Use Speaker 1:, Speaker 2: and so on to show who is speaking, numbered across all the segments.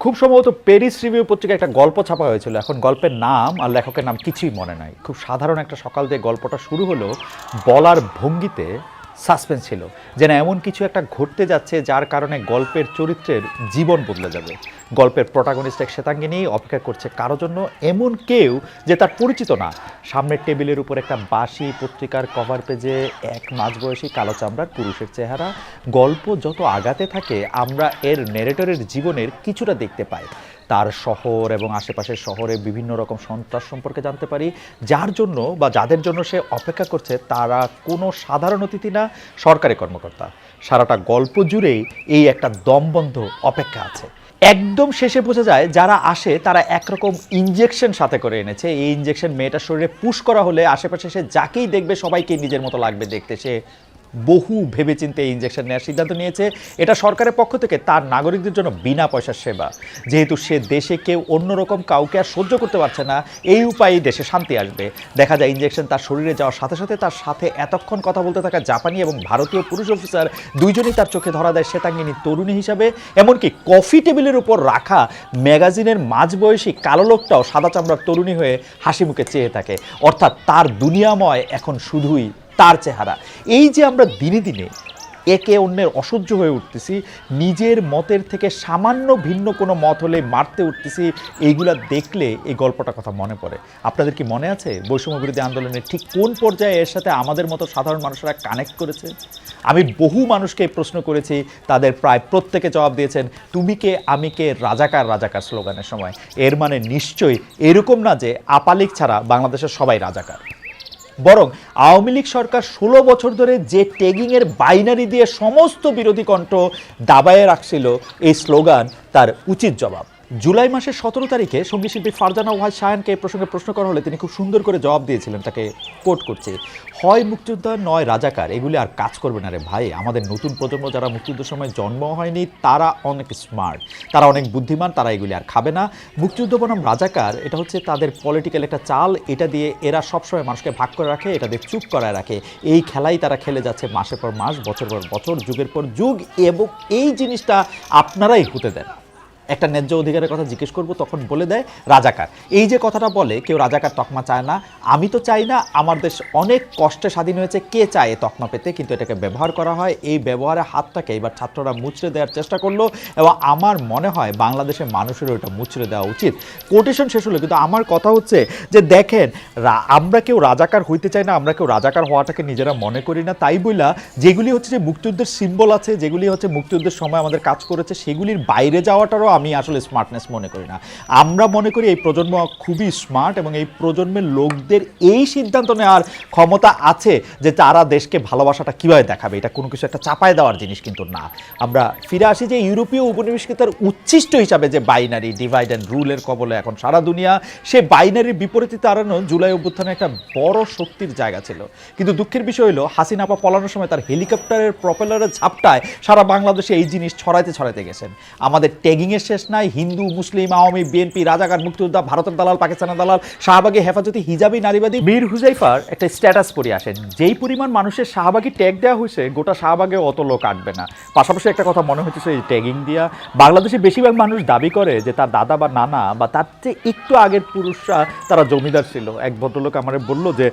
Speaker 1: খুব সম্ভবত Paris review পত্রিকায় একটা গল্প ছাপা হয়েছিল। এখন গল্পের নাম আর লেখকের নাম কিছুই মনে নাই। খুব সাধারণ একটা সকাল দিয়ে গল্পটা শুরু হলো, বলার ভঙ্গিতে সাসপেন্স ছিল, যেন এমন কিছু একটা ঘটতে যাচ্ছে যার কারণে গল্পের চরিত্রের জীবন বদলে যাবে। গল্পের প্রটাগনিস্ট এক শ্বেতাঙ্গিনী অপেক্ষা করছে কারো জন্য, এমন কেউ যে তার পরিচিত না। সামনের টেবিলের উপর একটা বাসি পত্রিকার কভার পেজে এক মাঝবয়সী কালো চামড়ার পুরুষের চেহারা। গল্প যত আগাতে থাকে আমরা এর ন্যারেটরের জীবনের কিছুটা দেখতে পাই। তার শহর এবং আশেপাশের শহরে বিভিন্ন রকম সন্ত্রাস সম্পর্কে জানতে পারি, যার জন্য বা যাদের জন্য সে অপেক্ষা করছে তারা কোনো সাধারণ অতিথি না, সরকারি কর্মকর্তা। সারাটা গল্প জুড়েই এই একটা দমবন্ধ অপেক্ষা আছে। একদম শেষে বোঝা যায় যারা আসে তারা একরকম ইনজেকশন সাথে করে এনেছে। এই ইনজেকশন মেয়েটার শরীরে পুশ করা হলে আশেপাশে সে যাকেই দেখবে সবাইকে নিজের মতো লাগবে দেখতে। সে বহু ভেবেচিন্তে এই ইনজেকশন নেওয়ার সিদ্ধান্ত নিয়েছে। এটা সরকারের পক্ষ থেকে তার নাগরিকদের জন্য বিনা পয়সার সেবা। যেহেতু সে দেশে কেউ অন্যরকম কাউকে আর সহ্য করতে পারছে না, এই উপায়েই দেশে শান্তি আসবে। দেখা যায় ইনজেকশন তার শরীরে যাওয়ার সাথে সাথে তার সাথে এতক্ষণ কথা বলতে থাকা জাপানি এবং ভারতীয় পুরুষ অফিসার দুইজনই তার চোখে ধরা দেয় শ্বেতাঙ্গিনী তরুণী হিসাবে। এমনকি কফি টেবিলের উপর রাখা ম্যাগাজিনের মাঝবয়সী কালো লোকটাও সাদা চামড়ার তরুণী হয়ে হাসি মুখে চেয়ে থাকে। অর্থাৎ তার দুনিয়াময় এখন শুধুই তার চেহারা। এই যে আমরা দিনে দিনে একে অন্যের অসহ্য হয়ে উঠতেছি, নিজের মতের থেকে সামান্য ভিন্ন কোনো মত হলে মারতে উঠতেছি, এইগুলা দেখলে এই গল্পটার কথা মনে পড়ে। আপনাদের কি মনে আছে বৈষম্য বিরোধী আন্দোলনের ঠিক কোন পর্যায়ে এর সাথে আমাদের মতো সাধারণ মানুষরা কানেক্ট করেছে? আমি বহু মানুষকে প্রশ্ন করেছি, তাদের প্রায় প্রত্যেকে জবাব দিয়েছেন তুমি কে আমি কে রাজাকার রাজাকার স্লোগানের সময়। এর মানে নিশ্চয়ই এরকম না যে আপালিক ছাড়া বাংলাদেশের সবাই রাজাকার। বরং আওয়ামী লীগ সরকার 16 বছর ধরে যে ট্যাগিংয়ের বাইনারি দিয়ে সমস্ত বিরোধী কণ্ঠ দাবায়ে রাখছিল, এই স্লোগান তার উচিত জবাব। জুলাই মাসের 17 তারিখে সঙ্গীতশিল্পী ফারজানা ওয়াহিদ শায়ানকে এই প্রসঙ্গে প্রশ্ন করা হলে তিনি খুব সুন্দর করে জবাব দিয়েছিলেন, তাকে কোট করছি, হয় মুক্তিযোদ্ধা নয় রাজাকার, এগুলি আর কাজ করবে না রে ভাই। আমাদের নতুন প্রজন্ম যারা মুক্তিযুদ্ধের সময় জন্ম হয়নি তারা অনেক স্মার্ট, তারা অনেক বুদ্ধিমান, তারা এগুলি আর খাবে না। মুক্তিযুদ্ধ বনাম রাজাকার এটা হচ্ছে তাদের পলিটিক্যাল একটা চাল, এটা দিয়ে এরা সবসময় মানুষকে ভাগ করে রাখে, এটা দিয়ে চুপ করায় রাখে। এই খেলাই তারা খেলে যাচ্ছে মাসের পর মাস, বছর পর বছর, যুগের পর যুগ, এবং এই জিনিসটা আপনারাই হতে দেন। একটা ন্যায্য অধিকারের কথা জিজ্ঞেস করব তখন বলে দেয় রাজাকার। এই যে কথাটা বলে কেউ রাজাকার তকমা চায় না, আমি তো চাই না। আমার দেশ অনেক কষ্টে স্বাধীন হয়েছে, কে চায় এ তকমা পেতে? কিন্তু এটাকে ব্যবহার করা হয়। এই ব্যবহারের হাতটাকে এবার ছাত্ররা মুচড়ে দেওয়ার চেষ্টা করলো, এবং আমার মনে হয় বাংলাদেশের মানুষেরও এটা মুচড়ে দেওয়া উচিত। কোটেশন শেষ হলো, কিন্তু আমার কথা হচ্ছে যে দেখেন, আমরা কেউ রাজাকার হইতে চাই না, আমরা কেউ রাজাকার হওয়াটাকে নিজেরা মনে করি না। তাই বইলা যেগুলি হচ্ছে যে মুক্তিযুদ্ধের সিম্বল আছে, যেগুলি হচ্ছে মুক্তিযুদ্ধের সময় আমাদের কাজ করেছে, সেগুলির বাইরে যাওয়াটারও আমি আসলে স্মার্টনেস মনে করি না। আমরা মনে করি এই প্রজন্ম খুবই স্মার্ট, এবং এই প্রজন্মের লোকদের এই সিদ্ধান্ত নেওয়ার ক্ষমতা আছে যে তারা দেশকে ভালোবাসাটা কীভাবে দেখাবে। এটা কোনো কিছু একটা চাপায় দেওয়ার জিনিস কিন্তু না। আমরা ফিরে আসি যে ইউরোপীয় উপনিবেশিকতার উচ্ছিষ্ট হিসাবে যে বাইনারি ডিভাইড অ্যান্ড রুলের কবলে এখন সারা দুনিয়া, সে বাইনারির বিপরীতে দাঁড়ানো জুলাই অভ্যুত্থানে একটা বড় শক্তির জায়গা ছিল। কিন্তু দুঃখের বিষয় হলো হাসিনা আপা পলানোর সময় তার হেলিকপ্টারের প্রপেলারের ঝাপটায় সারা বাংলাদেশে এই জিনিস ছড়াইতে গেছেন। আমাদের ট্যাগিংয়ের শেষ নাই। হিন্দু, মুসলিম, আওয়ামী, বিএনপি, রাজাকার, মুক্তিযোদ্ধা, ভারতের দালাল, পাকিস্তানের দালাল, শাহবাগী, হেফাজতি, হিজাবি, নারীবাদী, মীর হুজাইফার একটা স্ট্যাটাস পড়ে আসেন, যেই পরিমাণ মানুষের শাহবাগী ট্যাগ দেওয়া হয়েছে গোটা শাহবাগে অত লোক আটবে না। পাশাপাশি একটা কথা মনে হচ্ছে এই ট্যাগিং দিয়া বাংলাদেশে বেশিরভাগ মানুষ দাবি করে যে তার দাদা বা নানা বা তার চেয়ে একটু আগের পুরুষরা তারা জমিদার ছিল। এক ভদ্রলোক আমার বলল যে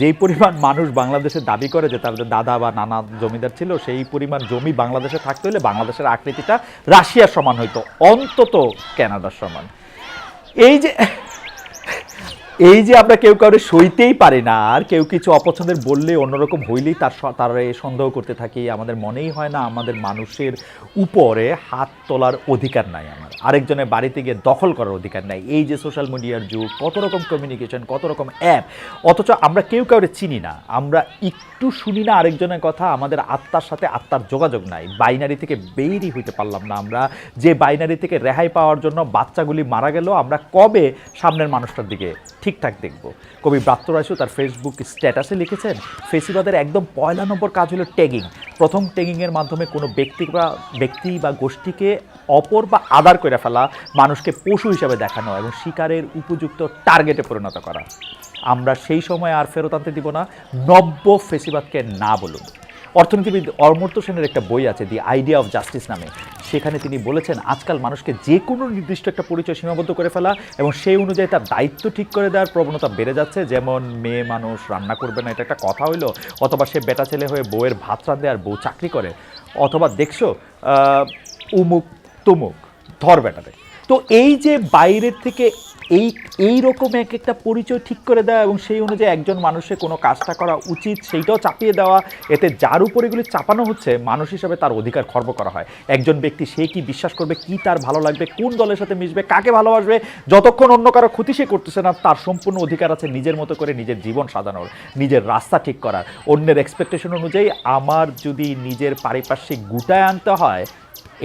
Speaker 1: যেই পরিমাণ মানুষ বাংলাদেশে দাবি করে যে তাদের দাদা বা নানা জমিদার ছিল, সেই পরিমাণ জমি বাংলাদেশে থাকতে হলে বাংলাদেশের আকৃতিটা রাশিয়ার সমান হইতো, অন্তত ক্যানাডার সমান। এই যে আমরা কেউ কাউরে সইতেই পারি না, আর কেউ কিছু অপছন্দের বললে অন্যরকম হইলেই তারা সন্দেহ করতে থাকি। আমাদের মনেই হয় না আমাদের মানুষের উপরে হাত তোলার অধিকার নাই, আমার আরেকজনের বাড়িতে গিয়ে দখল করার অধিকার নাই। এই যে সোশ্যাল মিডিয়ার যুগ, কত রকম কমিউনিকেশন, কত রকম অ্যাপ, অথচ আমরা কেউ কাউরে চিনি না, আমরা একটু শুনি না আরেকজনের কথা, আমাদের আত্মার সাথে আত্মার যোগাযোগ নাই। বাইনারি থেকে বেরই হইতে পারলাম না আমরা। যে বাইনারি থেকে রেহাই পাওয়ার জন্য বাচ্চাগুলি মারা গেল, আমরা কবে সামনের মানুষটার দিকে ঠিকঠাক দেখব? কবি ব্রাত্য রায়সু তার ফেসবুক স্ট্যাটাসে লিখেছেন, ফেসিবাদের একদম পয়লা নম্বর কাজ হলো ট্যাগিং। প্রথম ট্যাগিংয়ের মাধ্যমে কোনো ব্যক্তি বা গোষ্ঠীকে অপর বা আদার করে ফেলা, মানুষকে পশু হিসাবে দেখানো এবং শিকারের উপযুক্ত টার্গেটে পরিণত করা। আমরা সেই সময় আর ফেরত আনতে দিব না। নব্য ফেসিবাদকে না বলুন। অর্থনীতিবিদ অমর্ত্য সেনের একটা বই আছে দি আইডিয়া অফ জাস্টিস নামে, সেখানে তিনি বলেছেন আজকাল মানুষকে যে কোনো নির্দিষ্ট একটা পরিচয় সীমাবদ্ধ করে ফেলা এবং সেই অনুযায়ী তার দায়িত্ব ঠিক করে দেওয়ার প্রবণতা বেড়ে যাচ্ছে। যেমন মেয়ে মানুষ রান্না করবে না, এটা একটা কথা হইলো, অথবা সে বেটা ছেলে হয়ে বউয়ের ভাত রাঁধে আর বউ চাকরি করে, অথবা দেখছো উমুক তুমুক ধর বেটারে। তো এই যে বাইরের থেকে এই রকম এক একটা পরিচয় ঠিক করে দেওয়া এবং সেই অনুযায়ী একজন মানুষের কোনো কাজটা করা উচিত সেইটাও চাপিয়ে দেওয়া, এতে যার উপর এগুলি চাপানো হচ্ছে মানুষ হিসাবে তার অধিকার খর্ব করা হয়। একজন ব্যক্তি সে কি বিশ্বাস করবে, কি তার ভালো লাগবে, কোন দলের সাথে মিশবে, কাকে ভালোবাসবে, যতক্ষণ অন্য কারো ক্ষতি সে করতেছে না, তার সম্পূর্ণ অধিকার আছে নিজের মতো করে নিজের জীবন সাজানোর, নিজের রাস্তা ঠিক করার। অন্যের এক্সপেকটেশন অনুযায়ী আমার যদি নিজের পারিপার্শ্বিক গুটায় আনতে হয়,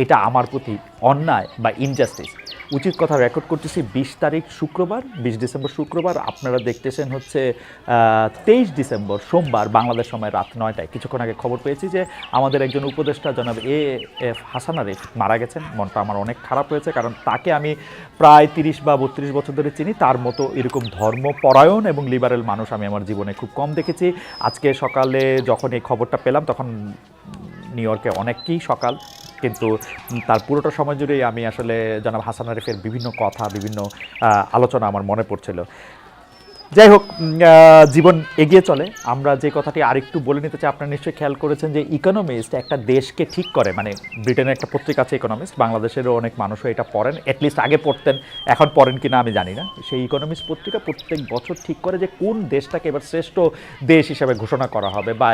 Speaker 1: এটা আমার প্রতি অন্যায় বা ইনজাস্টিস। উচিত কথা রেকর্ড করতেছি 20 তারিখ শুক্রবার, 20 ডিসেম্বর শুক্রবার, আপনারা দেখতেছেন হচ্ছে 23 ডিসেম্বর সোমবার বাংলাদেশ সময় রাত 9টায়। কিছুক্ষণ আগে খবর পেয়েছি যে আমাদের একজন উপদেষ্টা জনাব এ.এফ হাসান আরিফ মারা গেছেন। মনটা আমার অনেক খারাপ হয়েছে, কারণ তাকে আমি প্রায় 30 বা 32 বছর ধরে চিনি। তার মতো এরকম ধর্মপরায়ণ এবং লিবারেল মানুষ আমি আমার জীবনে খুব কম দেখেছি। আজকে সকালে যখন এই খবরটা পেলাম তখন নিউ ইয়র্কে অনেকই সকাল, কিন্তু তার পুরোটা সময় জুড়েই আমি আসলে জনাব হাসান আরিফের বিভিন্ন কথা, বিভিন্ন আলোচনা আমার মনে পড়ছিল। যাই হোক, জীবন এগিয়ে চলে। আমরা যে কথাটি আরেকটু বলে নিতে চাই, আপনারা নিশ্চয়ই খেয়াল করেছেন যে ইকোনমিস্ট একটা দেশকে ঠিক করে, মানে ব্রিটেনের একটা পত্রিকা আছে ইকোনমিস্ট, বাংলাদেশেরও অনেক মানুষও এটা পড়েন, অ্যাটলিস্ট আগে পড়তেন, এখন পড়েন কিনা আমি জানি না। সেই ইকোনমিস্ট পত্রিকা প্রত্যেক বছর ঠিক করে যে কোন দেশটাকে এবার শ্রেষ্ঠ দেশ হিসাবে ঘোষণা করা হবে বা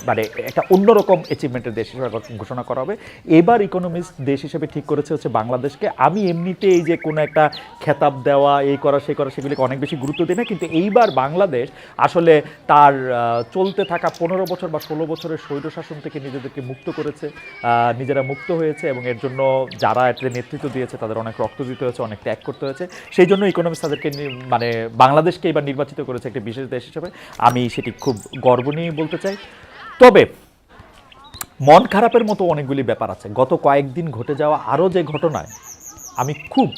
Speaker 1: মানে একটা অন্যরকম অ্যাচিভমেন্টের দেশ হিসাবে ঘোষণা করা হবে। এবার ইকোনমিস্ট দেশ হিসেবে ঠিক করেছে হচ্ছে বাংলাদেশকে। আমি এমনিতে এই যে কোনো একটা খেতাব দেওয়া, এই করা সেই করা, সেগুলিকে অনেক বেশি গুরুত্ব দিই না, কিন্তু এইবার বাংলাদেশ আসলে তার চলতে থাকা 15 বছর বা 16 বছরের স্বৈরশাসন থেকে নিজেদেরকে মুক্ত করেছে, নিজেরা মুক্ত হয়েছে, এবং এর জন্য যারা এতে নেতৃত্ব দিয়েছে তাদের অনেক রক্ত দিতে হয়েছে, অনেক ত্যাগ করতে হয়েছে। সেই জন্য ইকোনমিক্স তাদেরকে মানে বাংলাদেশকে এবার নির্বাচিত করেছে একটি বিশেষ দেশ হিসেবে। আমি সেটি খুব গর্ব নিয়ে বলতে চাই। তবে মন খারাপের মতো অনেকগুলি ব্যাপার আছে। গত কয়েকদিন ঘটে যাওয়া আরও যে ঘটনায় আমি খুব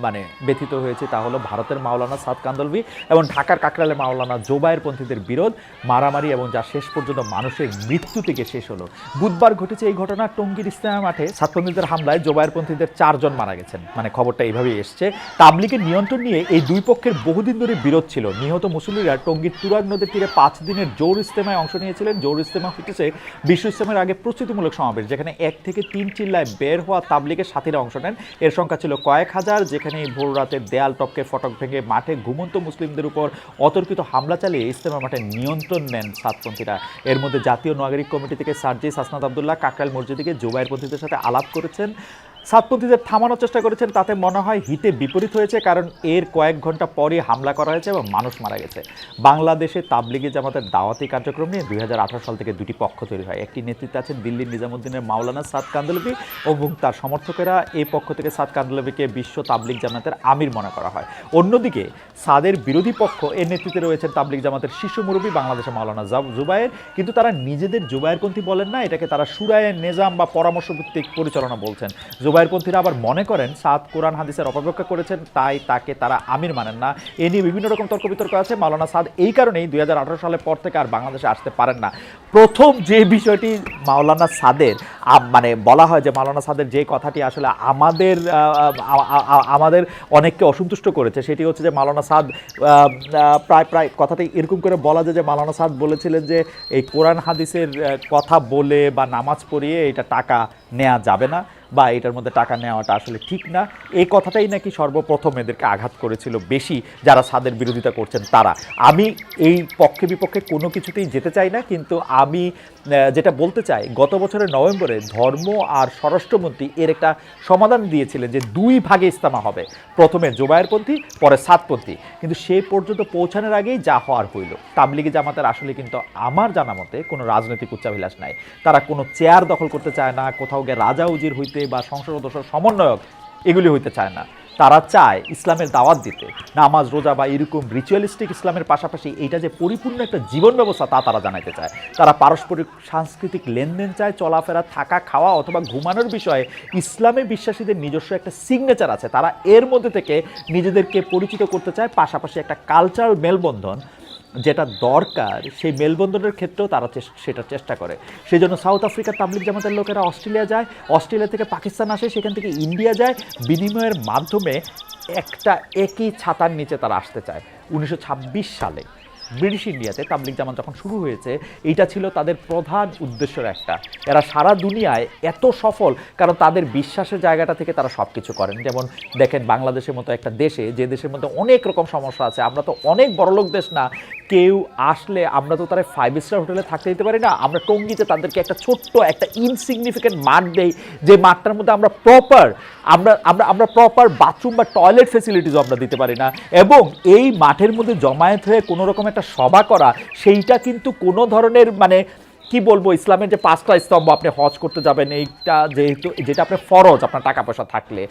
Speaker 1: মানে ব্যথিত হয়েছি, তা হলো ভারতের মাওলানা সাদ কান্দলভি এবং ঢাকার কাকরাইলের মাওলানা জোবায়েরপন্থীদের বিরোধ, মারামারি, এবং যা শেষ পর্যন্ত মানুষের মৃত্যু থেকে শেষ হলো। বুধবার ঘটেছে এই ঘটনা। টঙ্গীর ইস্তেমা মাঠে সাতপন্থীদের হামলায় জোবায়েরপন্থীদের 4 জন মারা গেছেন, মানে খবরটা এইভাবেই এসছে। তাবলিগের নিয়ন্ত্রণ নিয়ে এই দুই পক্ষের বহুদিন ধরে বিরোধ ছিল। নিহত মুসল্লিরা টঙ্গীর তুরাগ নদীর তীরে 5 দিনের জোর ইস্তেমায় অংশ নিয়েছিলেন। জোর ইস্তেমা হচ্ছে বিশ্ব ইস্তেমার আগে প্রস্তুতিমূলক সমাবেশ, যেখানে 1 থেকে 3 চিল্লায় বের হওয়া তাবলিগের সাথীরা অংশ নেন। এর সংখ্যা ছিল কয়েক হাজার, যেখানে ভোর রাতের দেয়াল টপকে ফটক ভেঙে মাঠে ঘুমন্ত মুসলিমদের উপর অতর্কিত হামলা চালিয়ে ইস্তেমা মাঠে নিয়ন্ত্রণ নেন সাতপন্থীরা। এর মধ্যে জাতীয় নাগরিক কমিটি থেকে সার্জিস হাসনাত আবদুল্লাহ কাকরাইল মসজিদে গিয়ে জোবায়েরপন্থীদের সাথে আলাপ করেছেন, সাতপন্থীদের থামানোর চেষ্টা করেছেন। তাতে মনে হয় হিতে বিপরীত হয়েছে, কারণ এর কয়েক ঘন্টা পরই হামলা করা হয়েছে এবং মানুষ মারা গেছে। বাংলাদেশে তাবলিগি জামাতের দাওয়াতি কার্যক্রম নিয়ে 2018 সাল থেকে দুটি পক্ষ তৈরি হয়। একটি নেতৃত্বে আছেন দিল্লির নিজামুদ্দিনের মাওলানা সাদ কান্দলভি এবং তার সমর্থকেরা। এই পক্ষ থেকে সাদ কান্দলভিকে বিশ্ব তাবলিগ জামাতের আমির মনে করা হয়। অন্যদিকে সাদের বিরোধী পক্ষ, এর নেতৃত্বে রয়েছেন তাবলিগ জামাতের শীর্ষ মুরব্বী বাংলাদেশের মাওলানা জুবায়ের, কিন্তু তারা নিজেদের জুবায়েরপন্থী বলেন না, এটাকে তারা শুরায়ে নিজাম বা পরামর্শ ভিত্তিক পরিচালনা বলছেন। জুবায়েরপন্থীরা আবার মনে করেন সাদ কোরআন হাদিসের অপব্যাখ্যা করেছেন, তাই তাকে তারা আমির মানেন না। এ নিয়ে বিভিন্ন রকম তর্ক বিতর্ক আছে। মাওলানা সাদ এই কারণেই 2018 সালের পর থেকে আর বাংলাদেশে আসতে পারেন না। প্রথম যে বিষয়টি মাওলানা সাদের মানে বলা হয় যে মাওলানা সাদের যে কথাটি আসলে আমাদের অনেককে অসন্তুষ্ট করেছে, সেটি হচ্ছে যে মাওলানা সাদ প্রায় কথাটি এরকম করে বলা যায় যে মাওলানা সাদ বলেছিলেন যে এই কোরআন হাদিসের কথা বলে বা নামাজ পড়িয়ে এটা টাকা নেওয়া যাবে না, বা এটার মধ্যে টাকা নেওয়াটা আসলে ঠিক না। এই কথাটাই নাকি সর্বপ্রথম এদেরকে আঘাত করেছিল বেশি, যারা সাদের বিরোধিতা করছেন তারা। আমি এই পক্ষে বিপক্ষে কোনো কিছুতেই যেতে চাই না, কিন্তু আমি যেটা বলতে চাই, গত বছরের নভেম্বরে ধর্ম আর স্বরাষ্ট্রমন্ত্রী এর একটা সমাধান দিয়েছিলেন যে 2 ভাগে ইস্তেমা হবে, প্রথমে জোবায়েরপন্থী পরে সাদপন্থী, কিন্তু সেই পর্যন্ত পৌঁছানোর আগেই যা হওয়ার হইল। তাবলিগি জামাতের আসলে কিন্তু আমার জানা মতে কোনো রাজনৈতিক উচ্চাভিলাষ নাই। তারা কোনো চেয়ার দখল করতে চায় না, কোথাও গিয়ে রাজা উজির হইতে বা সংসদ সদস্য সমন্বয়ক এগুলি হইতে চায় না। তারা চায় ইসলামের দাওয়াত দিতে, নামাজ রোজা বা এরকম রিচুয়ালিস্টিক ইসলামের পাশাপাশি এইটা যে পরিপূর্ণ একটা জীবন ব্যবস্থা তা তারা জানাইতে চায়। তারা পারস্পরিক সাংস্কৃতিক লেনদেন চায়, চলাফেরা, থাকা, খাওয়া অথবা ঘুমানোর বিষয়ে ইসলামে বিশ্বাসীদের নিজস্ব একটা সিগনেচার আছে, তারা এর মধ্যে থেকে নিজেদেরকে পরিচিত করতে চায়। পাশাপাশি একটা কালচারাল মেলবন্ধন যেটা দরকার সেই মেলবন্ধনের ক্ষেত্রেও তারা সেটা চেষ্টা করে। সেই জন্য সাউথ আফ্রিকার তাবলিগ জামাতের লোকেরা অস্ট্রেলিয়া যায়, অস্ট্রেলিয়া থেকে পাকিস্তান আসে, সেখান থেকে ইন্ডিয়া যায়, বিনিময়ের মাধ্যমে একটা একই ছাতার নিচে তারা আসতে চায়। 1926 সালে ব্রিটিশ ইন্ডিয়াতে তাবলিগ জামাত যখন শুরু হয়েছে, এইটা ছিল তাদের প্রধান উদ্দেশ্যের একটা। এরা সারা দুনিয়ায় এত সফল কারণ তাদের বিশ্বাসের জায়গাটা থেকে তারা সব কিছু করেন। যেমন দেখেন বাংলাদেশের মতো একটা দেশে, যে দেশের মধ্যে অনেক রকম সমস্যা আছে, আমরা তো অনেক বড়লোক দেশ না, কেউ আসলে আমরা তো তারা 5 স্টার হোটেলে থাকতে দিতে পারি না, আমরা টঙ্গিতে তাদেরকে একটা ছোট্ট একটা ইনসিগনিফিকেন্ট মাঠ দেই, যে মাঠটার মধ্যে আমরা প্রপার বাথরুম বা টয়লেট ফেসিলিটিসও আমরা দিতে পারি না। এবং এই মাঠের মধ্যে জমায়েত হয়ে কোনো রকম একটা সভা করা, সেইটা কিন্তু কোনো ধরনের মানে কি বলবো, ইসলামের যে 5টা স্তম্ভ, আপনি হজ করতে যাবেন, এইটা যেহেতু যেটা আপনার ফরজ আপনার টাকা পয়সা থাকলে,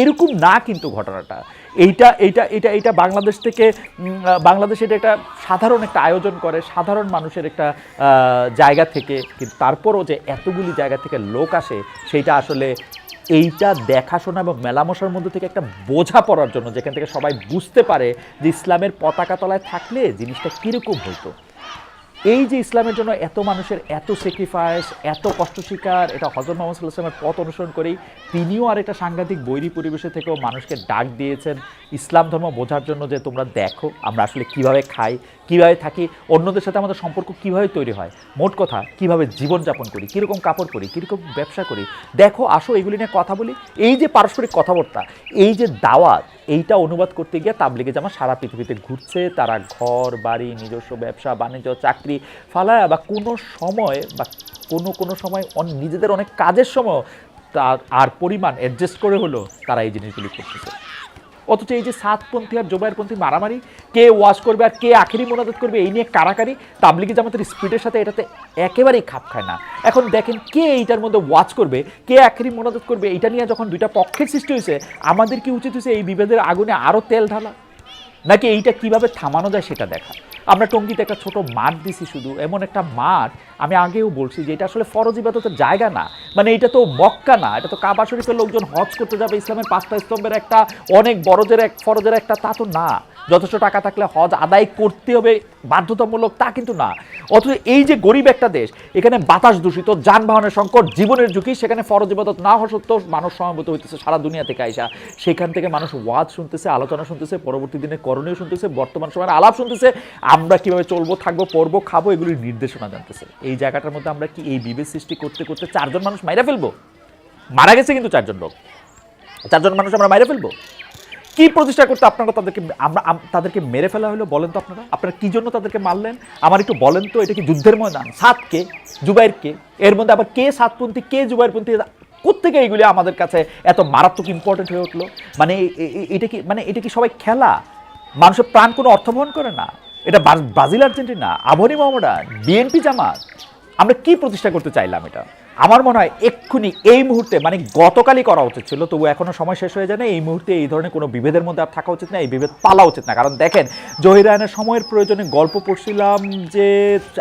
Speaker 1: এরকম না কিন্তু ঘটনাটা। এইটা বাংলাদেশ থেকে, বাংলাদেশ এটা একটা সাধারণ একটা আয়োজন করে সাধারণ মানুষের একটা জায়গা থেকে, কিন্তু তারপরও যে এতগুলি জায়গা থেকে লোক আসে, সেইটা আসলে এইটা দেখাশোনা এবং মেলামশার মধ্যে থেকে একটা বোঝা পড়ার জন্য, যেখান থেকে সবাই বুঝতে পারে যে ইসলামের পতাকা তলায় থাকলে জিনিসটা কীরকম হইতো। এই যে ইসলামের জন্য এত মানুষের এত স্যাক্রিফাইস, এত কষ্ট স্বীকার, এটা হযরত মুহাম্মদ সাল্লাল্লাহু আলাইহি ওয়াসাল্লামের পথ অনুসরণ করেই তিনিও আর একটা সাংঘাতিক বৈরী পরিবেশে থেকেও মানুষকে ডাক দিয়েছেন ইসলাম ধর্ম বোঝার জন্য, যে তোমরা দেখো আমরা আসলে কিভাবে খাই, কিভাবে থাকি, অন্যদের সাথে আমাদের সম্পর্ক কিভাবে তৈরি হয়, মোট কথা কিভাবে জীবনযাপন করি, কীরকম কাপড় পরি, কীরকম ব্যবসা করি, দেখো আসো এগুলি নিয়ে কথা বলি। এই যে পারস্পরিক কথাবার্তা, এই যে দাওয়াত, এইটা অনুবাদ করতে গিয়ে তাবলিগে জামাত সারা পৃথিবীতে ঘুরছে। তারা ঘর বাড়ি, নিজস্ব ব্যবসা বাণিজ্য, চাকরি ফালায়া বা কোনো সময় বা কোনো সময় নিজেদের অনেক কাজের সময় তার আর পরিমাণ অ্যাডজাস্ট করে হলো তারা এই জিনিসগুলি করতেছে। অথচ এই যে সাতপন্থী আর জোবায়েরপন্থী মারামারি, কে ওয়াজ করবে আর কে আখেরি মোনাজাত করবে, এই নিয়ে কারাকারি, তাবলিগি জামাতের স্পিডের সাথে এটাতে একেবারেই খাপ খায় না। এখন দেখেন কে এইটার মধ্যে ওয়াজ করবে, কে আখেরি মোনাজাত করবে, এটা নিয়ে যখন দুইটা পক্ষের সৃষ্টি হয়েছে, আমাদের কি উচিত হয়েছে এই বিভেদের আগুনে আরও তেল ঢালা, নাকি এইটা কিভাবে থামানো যায় সেটা দেখা। আমরা টঙ্গীতে একটা ছোট মাঠ দিছি, শুধু এমন একটা মাঠ, আমি আগেও বলছি যে এটা আসলে ফরজ ইবাদতের জায়গা না, মানে এটা তো মক্কা না, এটা তো কাবা শরীফের লোকজন হজ করতে যাবে, ইসলামের 5টা স্তম্ভের একটা অনেক ফরজের একটা, তা তো না। যথেষ্ট টাকা থাকলে হজ আদায় করতে হবে বাধ্যতামূলক, তা কিন্তু না। অথচ এই যে গরিব একটা দেশ, এখানে বাতাস দূষিত, যানবাহনের সংকট, জীবনের ঝুঁকি, সেখানে ফরজ ইবাদত না হওয়া সত্ত্বেও মানুষ সমবেত হইতেছে সারা দুনিয়া থেকে আইসা, সেখান থেকে মানুষ ওয়াজ শুনতেছে, আলোচনা শুনতেছে, পরবর্তী দিনে করণীয় শুনতেছে, বর্তমান সময়ের আলাপ শুনতেছে, আমরা কিভাবে চলবো, থাকবো, পড়বো, খাবো, এগুলির নির্দেশনা জানতেছে। এই জায়গাটার মধ্যে আমরা কি এই বিভেদ সৃষ্টি করতে করতে 4 জন মানুষ মাইরা ফেলবো? মারা গেছে কিন্তু 4 জন লোক, 4 জন মানুষ আমরা মাইরা ফেলবো? কি প্রতিষ্ঠা করতে আপনারা তাদেরকে মেরে ফেলা হলো? বলেন তো আপনারা কি জন্য তাদেরকে মারলেন? আমার একটু বলেন তো, এটা কি যুদ্ধের ময়দান? সাতকে, জুবাইরকে, এর মধ্যে আবার কে সাতপন্থী, কে জুবাইরপন্থী, কোত্থেকে এইগুলি আমাদের কাছে এত মারাত্মক ইম্পর্টেন্ট হয়ে উঠলো? এটা কি সবাই খেলা? মানুষের প্রাণ কোনো অর্থ বহন করে না? এটা ব্রাজিল, আর্জেন্টিনা, আবহানী, মোহামেডান, বিএনপি, জামাত, আমরা কি প্রতিষ্ঠা করতে চাইলাম? এটা আমার মনে হয় এক্ষুনি এই মুহূর্তে, মানে গতকালই করা উচিত ছিল, তবু এখনো সময় শেষ হয়ে যায় না। এই মুহূর্তে এই ধরনের কোনো বিভেদের মধ্যে আর থাকা উচিত না, এই বিভেদ পালা উচিত না। কারণ দেখেন, জহির রায়হানের সময়ের প্রয়োজনে গল্প পড়ছিলাম যে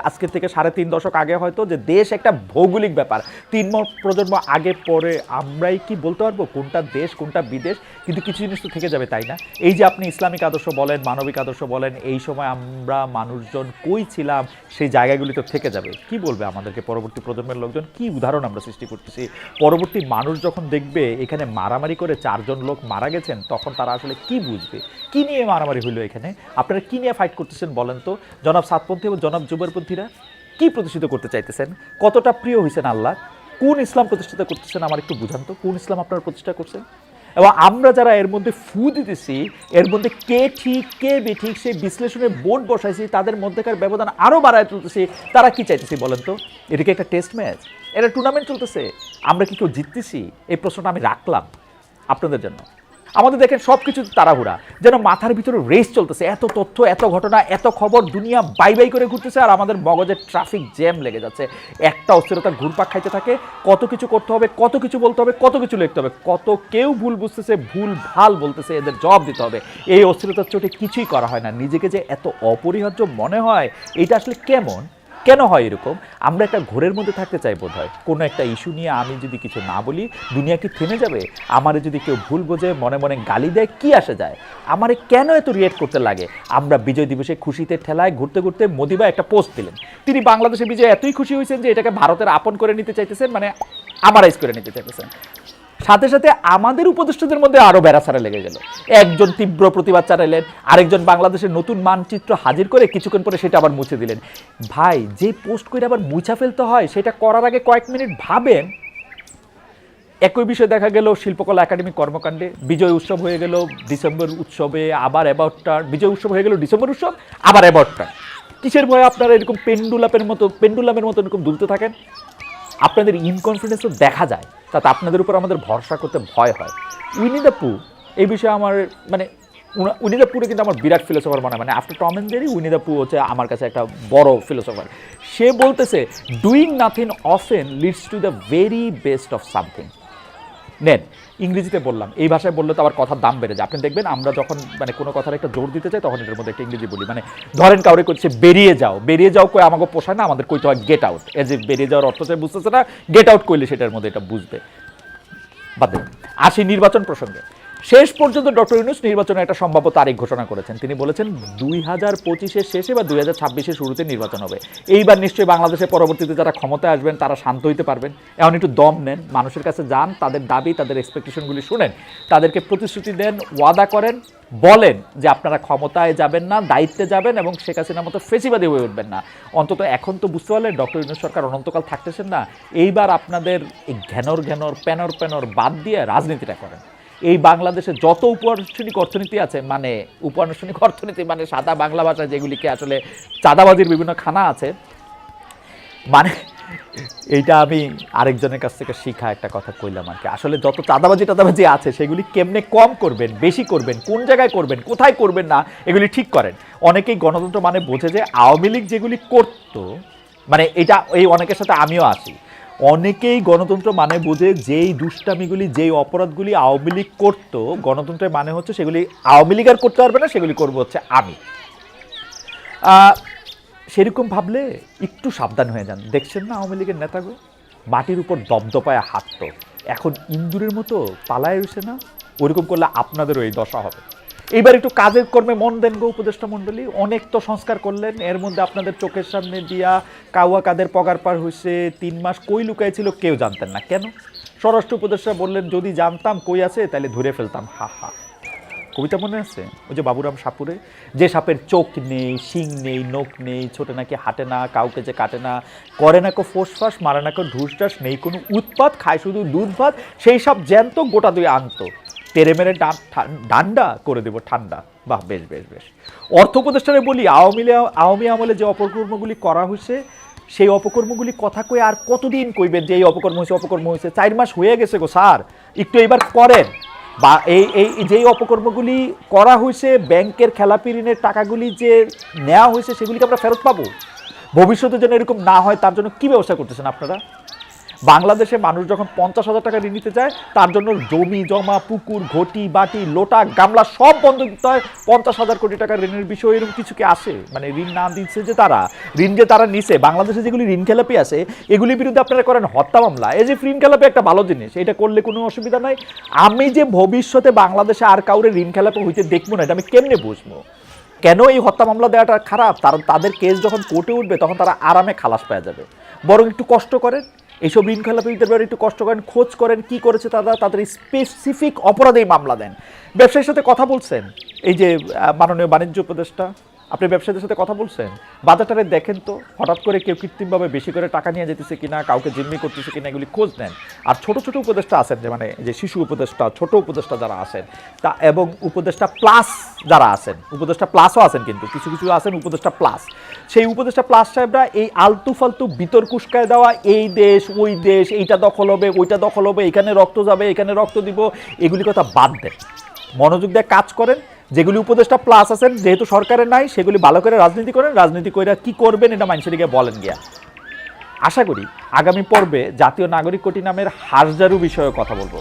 Speaker 1: আজকের থেকে 3.5 দশক আগে হয়তো, যে দেশ একটা ভৌগোলিক ব্যাপার, 3 প্রজন্ম আগে পরে আমরাই কি বলতে পারবো কোনটা দেশ কোনটা বিদেশ? কিন্তু কিছু জিনিস তো থেকে যাবে, তাই না? এই যে আপনি ইসলামিক আদর্শ বলেন, মানবিক আদর্শ বলেন, এই সময় আমরা মানুষজন কই ছিলাম, সেই জায়গাগুলি তো থেকে যাবে। কি বলবে আমাদেরকে পরবর্তী প্রজন্মের লোকজন? কি উদাহরণ আমরা সৃষ্টি করতেছি? পরবর্তী মানুষ যখন দেখবে এখানে মারামারি করে 4 জন লোক মারা গেছেন, তখন তারা আসলে কি বুঝবে? কি নিয়ে মারামারি হইলো এখানে? আপনারা কি নিয়ে ফাইট করতেছেন বলেন তো? জনাব সাতপন্থী এবং জনাব জুবাইরপন্থীরা কি প্রতিষ্ঠিত করতে চাইতেছেন? কতটা প্রিয় হয়েছেন আল্লাহ? কোন ইসলাম প্রতিষ্ঠিত করতেছেন আমার একটু বুঝান তো, কোন ইসলাম আপনারা প্রতিষ্ঠা করছেন? এবং আমরা যারা এর মধ্যে ফু দিতেছি, এর মধ্যে কে ঠিক কে বেঠিক সেই বিশ্লেষণের বোর্ড বসাইছি, তাদের মধ্যেকার ব্যবধান আরও বাড়ায় তুলতেছি, তারা কি চাইতেছি বলেন তো? এটা কি একটা টেস্ট ম্যাচ? এটা টুর্নামেন্ট চলতেছে? আমরা কি কেউ জিততেছি? এই প্রশ্নটা আমি রাখলাম আপনাদের জন্য। আমাদের দেখেন সব কিছু তাড়াহুড়া, যেন মাথার ভিতরে রেস চলতেছে, এত তথ্য, এত ঘটনা, এত খবর, দুনিয়া বাই বাই করে ঘুরতেছে, আর আমাদের মগজে ট্রাফিক জ্যাম লেগে যাচ্ছে, একটা অস্থিরতা ঘুরপাক খাইতে থাকে। কত কিছু করতে হবে, কত কিছু বলতে হবে, কত কিছু লিখতে হবে, কত কেউ ভুল বুঝতেছে, ভুল ভাল বলতেছে, এদের জবাব দিতে হবে। এই অস্থিরতার চোটে কিছুই করা হয় না। নিজেকে যে এত অপরিহার্য মনে হয়, এটা আসলে কেমন? কেন হয় এরকম? আমরা একটা ঘোরের মধ্যে থাকতে চাই বোধ হয়। কোনো একটা ইস্যু নিয়ে আমি যদি কিছু না বলি, দুনিয়া কি থেমে যাবে? আমারে যদি কেউ ভুল বোঝে, মনে মনে গালি দেয়, কি আসে যায়? আমারে কেন এত রিয়েক্ট করতে লাগে? আমরা বিজয় দিবসে খুশিতে ঠেলায় ঘুরতে ঘুরতে মোদি ভাই একটা পোস্ট দিলেন, তিনি বাংলাদেশে বিজয় এতই খুশি হয়েছেন যে এটাকে ভারতের আপন করে নিতে চাইতেছেন, মানে আমারাইজ করে নিতে চাইতেছেন। সাথে সাথে আমাদের উপদেষ্টাদের মধ্যে আরো বেড়াছাড়া লেগে গেল। একজন তীব্র প্রতিবাদ চালাইলেন, আরেকজন বাংলাদেশের নতুন মানচিত্র হাজির করে কিছুক্ষণ পরে সেটা আবার মুছে দিলেন। ভাই, যে পোস্ট করে আবার মুছা ফেলতে হয়, সেটা করার আগে কয়েক মিনিট ভাবেন। একই বিষয় দেখা গেল শিল্পকলা একাডেমি কর্মকাণ্ডে। বিজয় উৎসব হয়ে গেল ডিসেম্বর উৎসবে, আবার অ্যাবাউট টার্ন। বিজয় উৎসব হয়ে গেল ডিসেম্বর উৎসব, আবার অ্যাবাউট টার্ন। কিসের ভয়ে আপনারা এরকম পেন্ডুলামের মতো এরকম দুলতে থাকেন? আপনাদের ইনকনফিডেন্সও দেখা যায়, তাতে আপনাদের উপর আমাদের ভরসা করতে ভয় হয়। উইনি দ্য পু এই বিষয়ে আমার মানে উইনি দ্য পুরে কিন্তু আমার বিরাট ফিলোসফার মনে হয়। মানে after Tom and Jerry Winnie the পু হচ্ছে আমার কাছে একটা বড় ফিলোসফার। সে বলতেছে doing nothing often leads to the very best of something. নেন, ইংরেজিতে বললাম, এই ভাষায় বললে তো আবার কথার দাম বেড়ে যায়। আপনি দেখবেন আমরা যখন মানে কোনো কথার একটা জোর দিতে চাই, তখন এটার মধ্যে একটা ইংরেজি বলি। মানে ধরেন কাউরে করছে বেরিয়ে যাও, বেরিয়ে যাও কই আমাকে পোষায় না, আমাদের কইতে হয় গেট আউট। এই যে বেরিয়ে যাওয়ার অর্থ সে বুঝতেছে না, গেট আউট করলে সেটার মধ্যে এটা বুঝবে। বাদ দেন, আসি নির্বাচন প্রসঙ্গে। শেষ পর্যন্ত ডক্টর ইউনূস নির্বাচনের একটা সম্ভাব্য তারিখ ঘোষণা করেছেন। তিনি বলেছেন 2025-এর শেষে বা 2026-এর শুরুতে নির্বাচন হবে। এইবার নিশ্চয়ই বাংলাদেশে পরবর্তীতে যারা ক্ষমতায় আসবেন তারা শান্ত হইতে পারবেন। এখন একটু দম নেন, মানুষের কাছে যান, তাদের দাবি তাদের এক্সপেকটেশনগুলি শুনেন, তাদেরকে প্রতিশ্রুতি দেন, ওয়াদা করেন, বলেন যে আপনারা ক্ষমতায় যাবেন না, দায়িত্বে যাবেন এবং শেখ হাসিনার মতো ফেসিবাদী হয়ে উঠবেন না। অন্তত এখন তো বুঝতে পারলেন ডক্টর ইউনূস সরকার অনন্তকাল থাকতেছেন না। এইবার আপনাদের এই ঘ্যানর প্যানর বাদ দিয়ে রাজনীতিটা করেন। এই বাংলাদেশে যত উপানুষ্ঠানিক অর্থনীতি আছে, মানে উপানুষ্ঠানিক অর্থনীতি মানে সাদা বাংলা ভাষায় যেগুলিকে আসলে চাঁদাবাজির বিভিন্ন খানা আছে, মানে এইটা আমি আরেকজনের কাছ থেকে শিখা একটা কথা কইলাম আর কি। আসলে যত চাঁদাবাজি আছে সেগুলি কেমনে কম করবেন, বেশি করবেন, কোন জায়গায় করবেন, কোথায় করবেন না, এগুলি ঠিক করেন। অনেকেই গণতন্ত্র মানে বোঝে যে আওয়ামী লীগ যেগুলি করতো, মানে এটা এই অনেকের সাথে আমিও আসি, অনেকেই গণতন্ত্র মানে বোঝে যেই দুষ্টামিগুলি, যেই অপরাধগুলি আওয়ামী লীগ করতো, গণতন্ত্রের মানে হচ্ছে সেগুলি আওয়ামী লীগ আর করতে পারবে না, সেগুলি করবো হচ্ছে আমি। সেরকম ভাবলে একটু সাবধান হয়ে যান। দেখছেন না আওয়ামী লীগের নেতাগুলো মাটির উপর দপদপায় হাঁটতো, এখন ইন্দুরের মতো পালায় রয়েছে না? ওইরকম করলে আপনাদেরও এই দশা হবে। এইবার একটু কাজের কর্মে মন দেন গো উপদেষ্টা মণ্ডলী। অনেক তো সংস্কার করলেন, এর মধ্যে আপনাদের চোখের সামনে দিয়া কাউয়া কাদের পগার পার হয়েছে, 3 মাস কই লুকাইছিল কেউ জানতেন না। কেন? স্বরাষ্ট্র উপদেষ্টা বললেন যদি জানতাম কই আছে তাহলে ধরে ফেলতাম। হা হা, কবিতা মনে আছে? ওই যে বাবুরাম সাপুরে, যে সাপের চোখ নেই, শিং নেই, নখ নেই, ছোটে নাকি হাঁটে না, কাউকে যে কাটে না, করে না কো ফোসফাস, মারে না কো ঢুসঢাস, নেই কোনো উৎপাত, খায় শুধু দুধ ভাত, সেই সব জ্যান্ত গোটা দুই আনতো, তেরে মেরে ডান্ডা করে দেবো ঠান্ডা। বাহ, বেশ বেশ বেশ। অর্থ উপদেষ্টারে বলি, আওয়ামী আমলে যে অপকর্মগুলি করা হয়েছে, সেই অপকর্মগুলি কথা কই আর কতদিন কইবেন যে এই অপকর্ম হয়েছে? 4 মাস হয়ে গেছে গো স্যার, একটু এবার করেন। বা এই যেই অপকর্মগুলি করা হয়েছে, ব্যাংকের খেলাপি ঋণের টাকাগুলি যে নেওয়া হয়েছে, সেগুলিকে আমরা ফেরত পাবো। ভবিষ্যতে যেন এরকম না হয় তার জন্য কি ব্যবস্থা করতেছেন আপনারা? বাংলাদেশে মানুষ যখন 50,000 টাকা ঋণ নিতে যায়, তার জন্য জমি জমা, পুকুর, ঘটি, বাটি, লোটা, গামলা সব বন্ধ করতে হয়। 50,000 কোটি টাকার ঋণের বিষয়ে এরকম কিছু কি আসে? মানে ঋণ না দিচ্ছে যে তারা, ঋণ যে তারা নিছে, বাংলাদেশে যেগুলি ঋণ খেলাপি আছে এগুলির বিরুদ্ধে আপনারা করেন হত্যা মামলা। এই যে ঋণ খেলাপি একটা ভালো জিনিস, এটা করলে কোনো অসুবিধা নাই। আমি যে ভবিষ্যতে বাংলাদেশে আর কাউরে ঋণ খেলাপি হইতে দেখবো না, এটা আমি কেমনে বুঝবো? কেন এই হত্যা মামলা দেওয়াটা খারাপ? তাদের কেস যখন কোর্টে উঠবে তখন তারা আরামে খালাস পেয়ে যাবে। বরং একটু কষ্ট করেন, এইসব ঋণ খেলাপিদের ব্যাপারে একটু কষ্ট করেন, খোঁজ করেন কি করেছে তারা, তাদের স্পেসিফিক অপরাধেই মামলা দেন। ব্যবসায়ীর সাথে কথা বলছেন, এই যে মাননীয় বাণিজ্য উপদেষ্টা, আপনি ব্যবসায়ীদের সাথে কথা বলছেন, বাজারটারে দেখেন তো হঠাৎ করে কেউ কৃত্রিমভাবে বেশি করে টাকা নিয়ে যেতেছে কিনা, কাউকে জিম্মি করতেছে কিনা, এগুলি খোঁজ নেন। আর ছোট ছোট উপদেষ্টা আছেন, যে মানে যে শিশু উপদেষ্টা, ছোট উপদেষ্টা যারা আছেন তা, এবং উপদেষ্টা প্লাস যারা আছেন, উপদেষ্টা প্লাসও আছেন, কিন্তু কিছু কিছু আছেন উপদেষ্টা প্লাস। সেই উপদেষ্টা প্লাস সাহেবরা এই আলতু ফালতু বিতর্ক উস্কায় দেওয়া, এই দেশ ওই দেশ, এইটা দখল হবে, ওইটা দখল হবে, এখানে রক্ত যাবে, এখানে রক্ত দিব, এগুলি কথা বাদ দেন, মনোযোগ দিয়ে কাজ করেন। যেগুলি উপদেষ্টা প্লাস আছেন, যেহেতু সরকারের নাই, সেগুলি ভালো করে রাজনীতি করেন। রাজনীতি করে কি করবেন এটা মানুষের দিকে বলেন গিয়া। আশা করি আগামী পর্বে জাতীয় নাগরিক কোটি নামের হারজারু বিষয়ে কথা বলবো।